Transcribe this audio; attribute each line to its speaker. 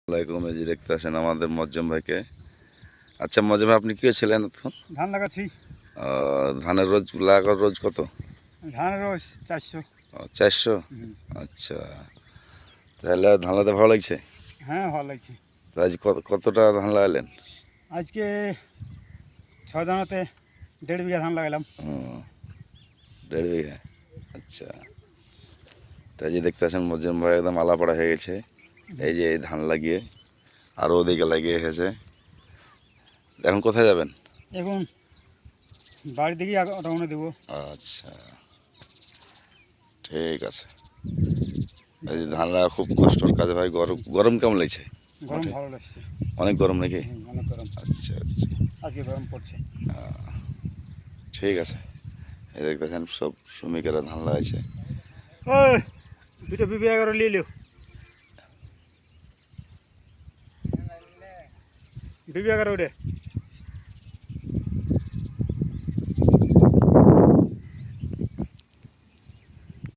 Speaker 1: আসসালামাইকুম। এই যে দেখতে আছেন আমাদের মজ্জম ভাইকে। আচ্ছা মজ্জম ভাই, আপনি কি ছিলেন এখন?
Speaker 2: ধান লাগাচ্ছি।
Speaker 1: ধানের রোজ লাগার রোজ কত?
Speaker 2: ধানের রোজ 400।
Speaker 1: 400। আচ্ছা, তাহলে ধান লাগাতে ভালো লাগছে?
Speaker 2: হ্যাঁ, ভালো লাগছে।
Speaker 1: তো আজ কতটা ধান লাগালেন?
Speaker 2: আজকে 6 দানাতে 1.5 বিঘা ধান লাগালাম।
Speaker 1: 1.5 বিঘা। আচ্ছা, তাই যে দেখতে আছেন মজ্জম ভাই একদম আলাপড়া হয়ে গেছে। এই যে এই ধান লাগিয়ে আরও ওদিকে লাগিয়ে এসেছে। এখন কোথায় যাবেন?
Speaker 2: এখন বাড়ির দিকে রওনা দেবো।
Speaker 1: আচ্ছা, ঠিক আছে। এই যে ধান লাগা খুব কষ্টের কাজ ভাই। গরম গরম কেমন লাগছে?
Speaker 2: গরম ভালো লাগছে।
Speaker 1: অনেক গরম নাকি?
Speaker 2: অনেক গরম।
Speaker 1: আচ্ছা আচ্ছা,
Speaker 2: আজকে গরম পড়ছে।
Speaker 1: ঠিক আছে। এই দেখতেছেন সব শ্রমিকেরা ধান লাগাইছে।
Speaker 2: ওই দুটো বিবি 11 নিয়ে লিও। বিবি 11 ওটা